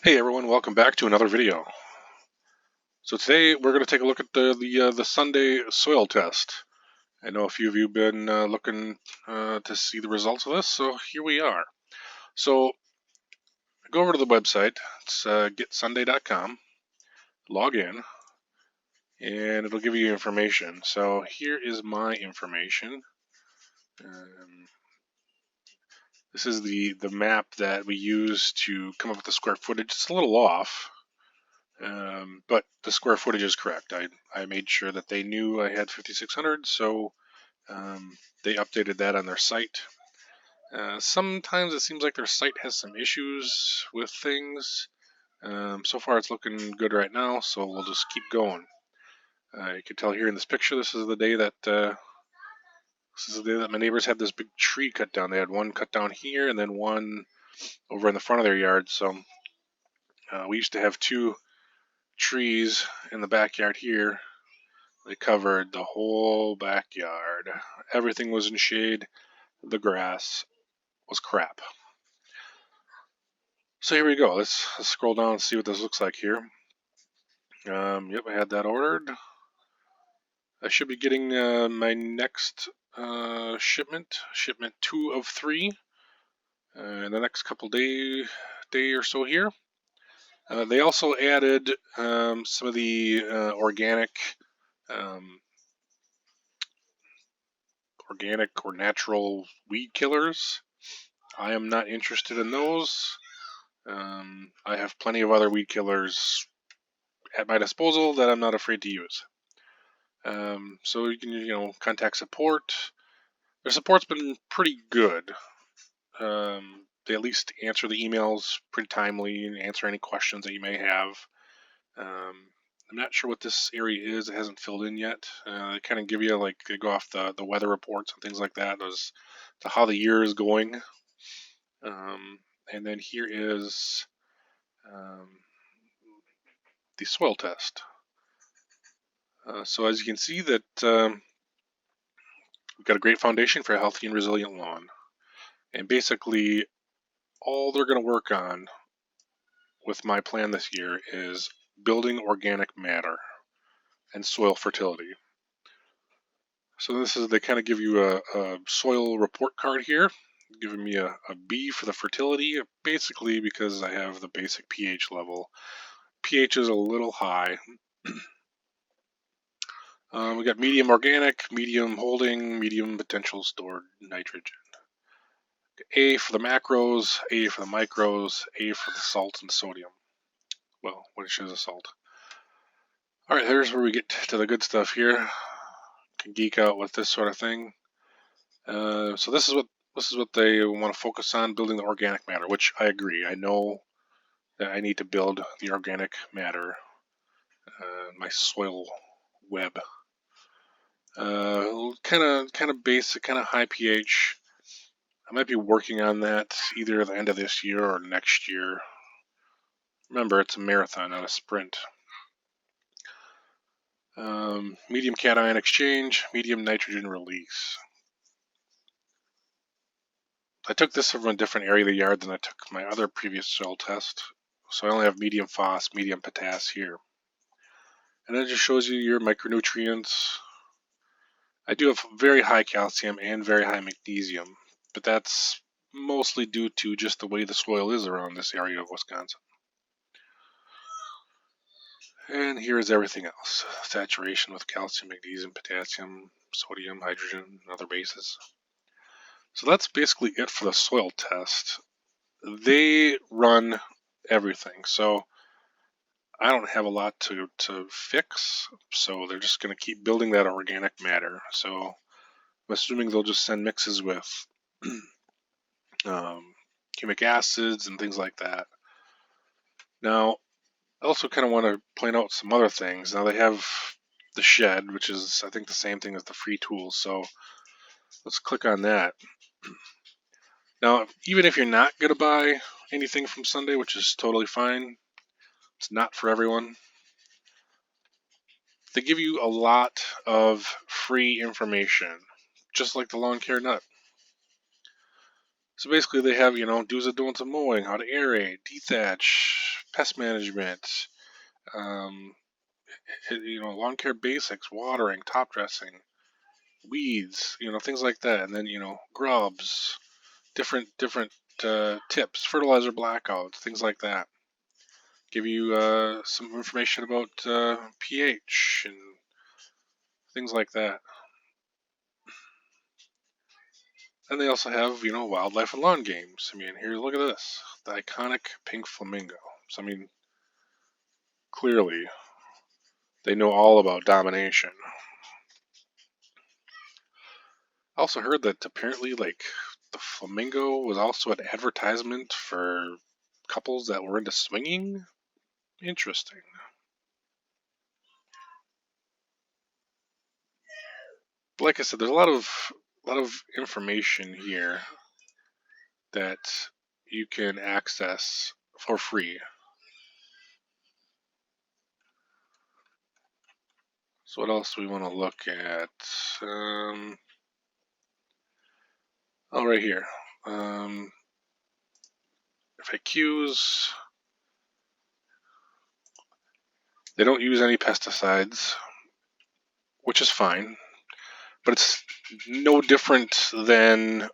Hey everyone, welcome back to another video. So today we're going to take a look at the Sunday soil test. I know a few of you have been looking to see the results of this, so here we are. So go over to the website, it's getsunday.com, log in, and it'll give you information. So here is my information. Um, this is the map that we use to come up with the square footage. It's a little off. But the square footage is correct. I made sure that they knew I had 5,600, so they updated that on their site. Sometimes it seems like their site has some issues with things. So far it's looking good right now, so we'll just keep going. You can tell here in this picture, this is the day that my neighbors had this big tree cut down. They had one cut down here and then one over in the front of their yard. So we used to have two trees in the backyard here. They covered the whole backyard. Everything was in shade. The grass was crap. So here we go. Let's scroll down and see what this looks like here. Yep, I had that ordered. I should be getting my next shipment 2 of 3, in the next couple day or so here. They also added some of the um, organic or natural weed killers. I am not interested in those. I have plenty of other weed killers at my disposal that I'm not afraid to use. So you can, contact support. Their support's been pretty good. They at least answer the emails pretty timely and answer any questions that you may have. I'm not sure what this area is. It hasn't filled in yet. They kind of give you, they go off the weather reports and things like that as to how the year is going. And then here is the soil test. So as you can see that we've got a great foundation for a healthy and resilient lawn. And basically all they're going to work on with my plan this year is building organic matter and soil fertility. So this is, they kind of give you a soil report card here, giving me a B for the fertility, basically because I have the basic pH level. pH is a little high. We got medium organic, medium holding, medium potential stored nitrogen. A for the macros, A for the micros, A for the salt and sodium. Well, which is a salt. All right, here's where we get to the good stuff here. Can geek out with this sort of thing. So this is what they want to focus on, building the organic matter, which I agree. I know that I need to build the organic matter, my soil web. Kind of basic, kind of high pH. I might be working on that either at the end of this year or next year. Remember, it's a marathon, not a sprint. Medium cation exchange, medium nitrogen release. I took this from a different area of the yard than I took my other previous soil test. So I only have medium phos, medium potass here. And it just shows you your micronutrients. I do have very high calcium and very high magnesium, but that's mostly due to just the way the soil is around this area of Wisconsin. And here's everything else. Saturation with calcium, magnesium, potassium, sodium, hydrogen, and other bases. So that's basically it for the soil test. They run everything. So I don't have a lot to fix. So they're just going to keep building that organic matter. So I'm assuming they'll just send mixes with humic acids and things like that. Now, I also kind of want to point out some other things. Now they have the shed, which is I think the same thing as the free tools. So let's click on that. Now, even if you're not going to buy anything from Sunday, which is totally fine, it's not for everyone. They give you a lot of free information, just like the lawn care nut. So basically they have, do's and don'ts of mowing, how to aerate, dethatch, pest management, lawn care basics, watering, top dressing, weeds, things like that, and then grubs, different tips, fertilizer blackouts, things like that. Give you some information about pH and things like that. And they also have, wildlife and lawn games. I mean, here, look at this. The iconic pink flamingo. So, I mean, clearly, they know all about domination. I also heard that apparently, like, the flamingo was also an advertisement for couples that were into swinging. Interesting. But like I said, there's a lot of information here that you can access for free. So what else do we want to look at? Right here. FAQs. They don't use any pesticides, which is fine, but it's no different than,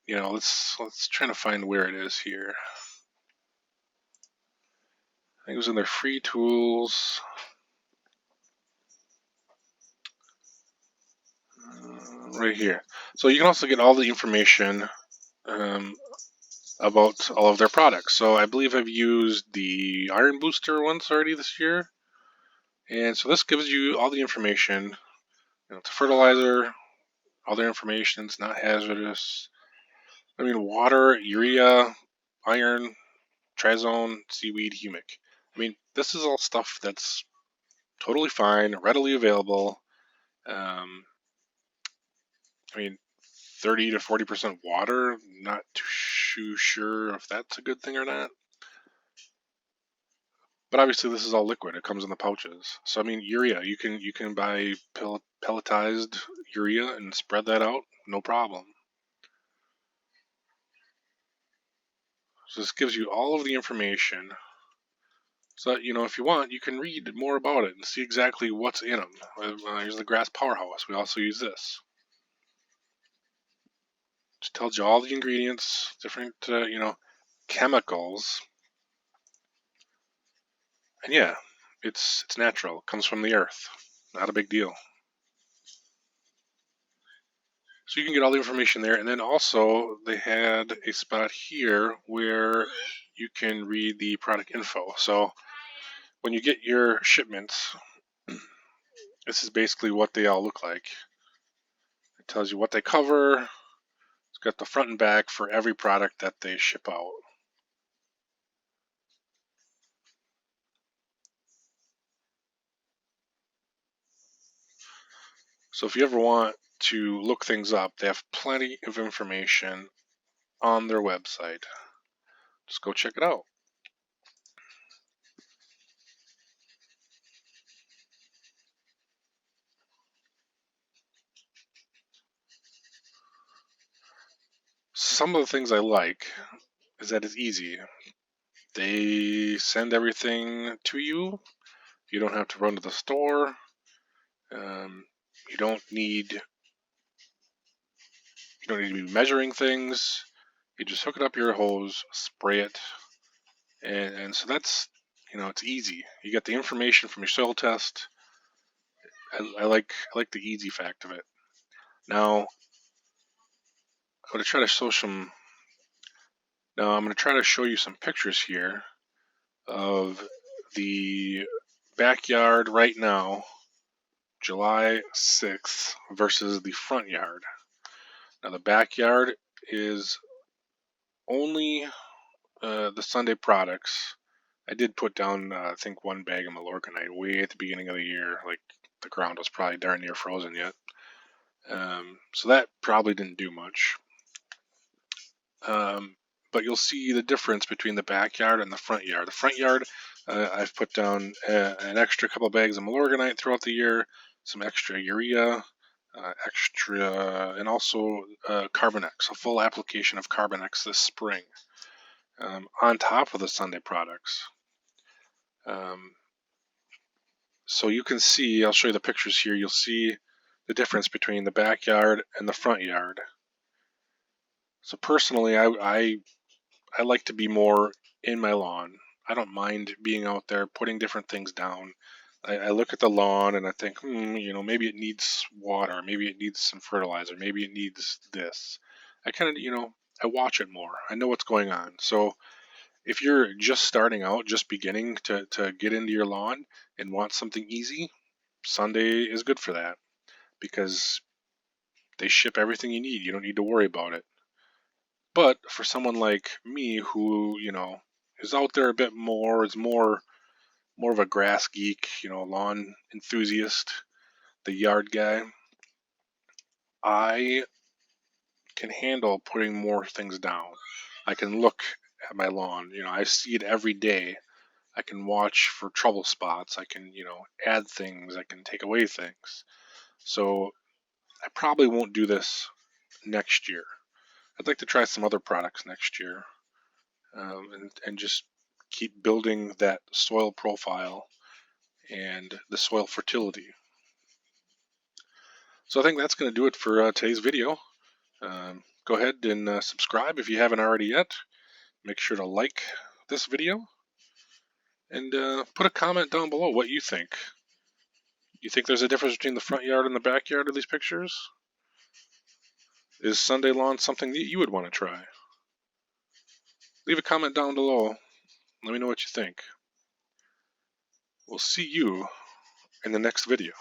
let's try to find where it is here. I think it was in their free tools. Right here. So you can also get all the information about all of their products. So I believe I've used the Iron Booster once already this year. And so this gives you all the information. It's a fertilizer, all their information, it's not hazardous. I mean, water, urea, iron, trizone, seaweed, humic. I mean, this is all stuff that's totally fine, readily available. I mean, 30 to 40% water, not too sure if that's a good thing or not. But obviously this is all liquid. It comes in the pouches. So I mean, urea, you can buy pelletized urea and spread that out, no problem. So this gives you all of the information. So that, if you want, you can read more about it and see exactly what's in them. Here's the Grass Powerhouse. We also use this. It tells you all the ingredients, different, chemicals. And yeah, it's natural. It comes from the earth. Not a big deal. So you can get all the information there. And then also they had a spot here where you can read the product info. So when you get your shipments, this is basically what they all look like. It tells you what they cover. It's got the front and back for every product that they ship out. So if you ever want to look things up, they have plenty of information on their website. Just go check it out. Some of the things I like is that it's easy. They send everything to you. You don't have to run to the store. You don't need to be measuring things. You just hook it up your hose, spray it, and so that's it's easy. You get the information from your soil test. I like the easy fact of it. Now I'm going to try to show some. Now I'm going to try to show you some pictures here of the backyard right now, July 6th, versus the front yard. Now the backyard is only the Sunday products. I did put down, I think, one bag of Milorganite way at the beginning of the year. Like, the ground was probably darn near frozen yet. So that probably didn't do much. But you'll see the difference between the backyard and the front yard. The front yard, I've put down an extra couple bags of Milorganite throughout the year, some extra urea, and also Carbonex, a full application of Carbonex this spring, on top of the Sunday products. So you can see, I'll show you the pictures here, you'll see the difference between the backyard and the front yard. So personally, I like to be more in my lawn. I don't mind being out there putting different things down. I look at the lawn and I think, maybe it needs water, maybe it needs some fertilizer, maybe it needs this. I kind of, I watch it more. I know what's going on. So if you're just starting out, just beginning to get into your lawn and want something easy, Sunday is good for that because they ship everything you need. You don't need to worry about it. But for someone like me who, is out there a bit more, is more of a grass geek, lawn enthusiast, the yard guy, I can handle putting more things down. I can look at my lawn, I see it every day. I can watch for trouble spots. I can, add things. I can take away things. So I probably won't do this next year. I'd like to try some other products next year, and just keep building that soil profile and the soil fertility. So I think that's going to do it for today's video. Go ahead and subscribe if you haven't already yet. Make sure to like this video and put a comment down below what you think. You think there's a difference between the front yard and the backyard of these pictures? Is Sunday lawn something that you would want to try? Leave a comment down below. Let me know what you think. We'll see you in the next video.